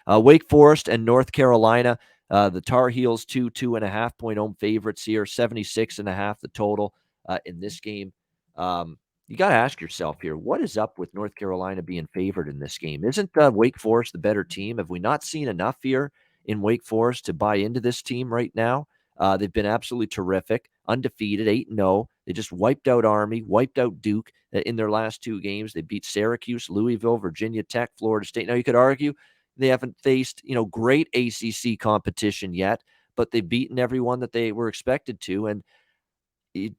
Wake Forest and North Carolina. The Tar Heels 2.5 point home favorites here, 76.5 the total in this game. You got to ask yourself here, what is up with North Carolina being favored in this game? Isn't Wake Forest the better team? Have we not seen enough here in Wake Forest to buy into this team right now? They've been absolutely terrific, undefeated, 8-0. They just wiped out Army, wiped out Duke in their last two games. They beat Syracuse, Louisville, Virginia Tech, Florida State. Now, you could argue they haven't faced, great ACC competition yet, but they've beaten everyone that they were expected to. And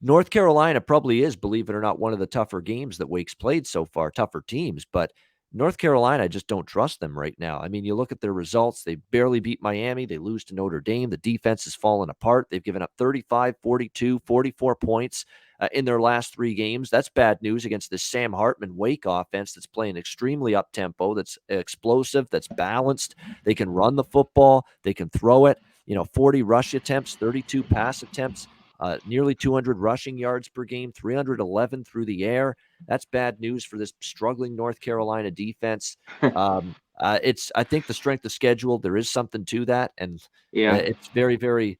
North Carolina probably is, believe it or not, one of the tougher games that Wake's played so far, tougher teams. But North Carolina, I just don't trust them right now. I mean, you look at their results. They barely beat Miami. They lose to Notre Dame. The defense has fallen apart. They've given up 35, 42, 44 points in their last three games. That's bad news against this Sam Hartman Wake offense that's playing extremely up-tempo, that's explosive, that's balanced. They can run the football. They can throw it. 40 rush attempts, 32 pass attempts. Nearly 200 rushing yards per game, 311 through the air. That's bad news for this struggling North Carolina defense. I think the strength of schedule, there is something to that. And it's very, very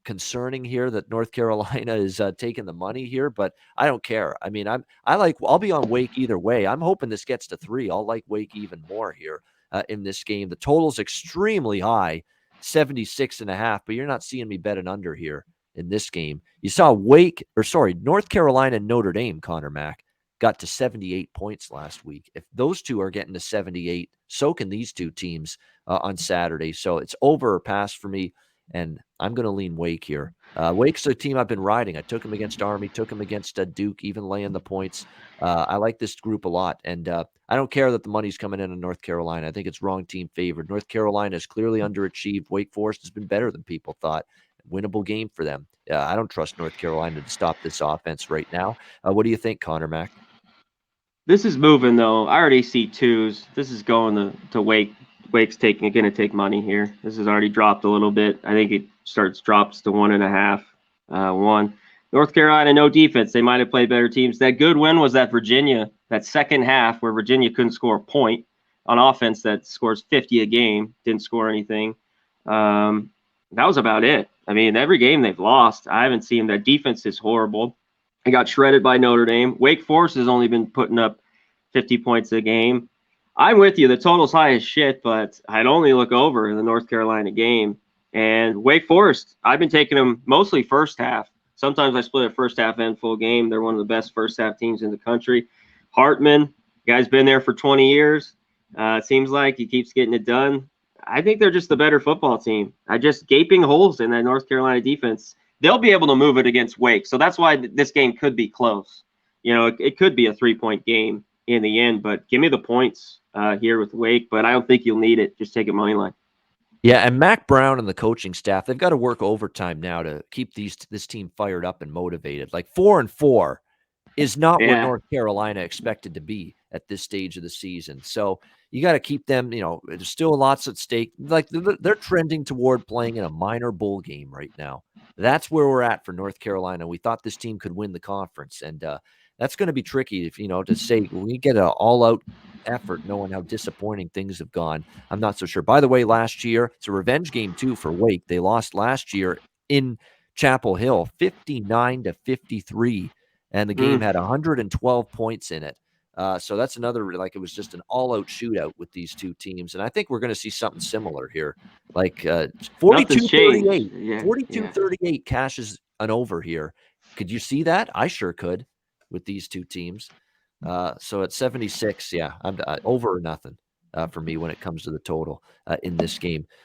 concerning here that North Carolina is taking the money here, but I don't care. I mean, I'll be on Wake either way. I'm hoping this gets to 3. I'll like Wake even more here in this game. The total's extremely high, 76.5, but you're not seeing me bet an under here. In this game, you saw North Carolina and Notre Dame, Conor Mack, got to 78 points last week. If those two are getting to 78, so can these two teams on Saturday. So it's over or pass for me, and I'm going to lean Wake here. Wake's a team I've been riding. I took him against Army, took him against Duke, even laying the points. I like this group a lot, and I don't care that the money's coming in on North Carolina. I think it's wrong team favored. North Carolina is clearly underachieved. Wake Forest has been better than people thought. Winnable game for them. I don't trust North Carolina to stop this offense right now. What do you think, Conor Mack? This is moving though. I already see 2s. This is going to Wake. Wake's going to take money here. This has already dropped a little bit. I think it drops to 1.5. 1. North Carolina, no defense. They might have played better teams. That good win was that Virginia, that second half where Virginia couldn't score a point on offense that scores 50 a game, didn't score anything. That was about it. I mean, every game they've lost, I haven't seen that defense is horrible. They got shredded by Notre Dame. Wake Forest has only been putting up 50 points a game. I'm with you. The total's high as shit, but I'd only look over the North Carolina game. And Wake Forest, I've been taking them mostly first half. Sometimes I split a first half and full game. They're one of the best first half teams in the country. Hartman, guy's been there for 20 years. It seems like he keeps getting it done. I think they're just the better football team. I just gaping holes in that North Carolina defense. They'll be able to move it against Wake. So that's why this game could be close. It could be a 3-point game in the end, but give me the points here with Wake, but I don't think you'll need it. Just take it money line. Yeah, and Mac Brown and the coaching staff, they've got to work overtime now to keep this team fired up and motivated. Like 4-4 is not what North Carolina expected to be at this stage of the season. So you got to keep them, there's still lots at stake. Like they're trending toward playing in a minor bowl game right now. That's where we're at for North Carolina. We thought this team could win the conference, and that's going to be tricky if, to say we get an all-out effort knowing how disappointing things have gone. I'm not so sure. By the way, last year, it's a revenge game too for Wake. They lost last year in Chapel Hill, 59-53. And the game had 112 points in it. So that's another, it was just an all-out shootout with these two teams. And I think we're going to see something similar here. 42-38. 42-38 cashes an over here. Could you see that? I sure could with these two teams. So at 76, I'm over or nothing for me when it comes to the total in this game.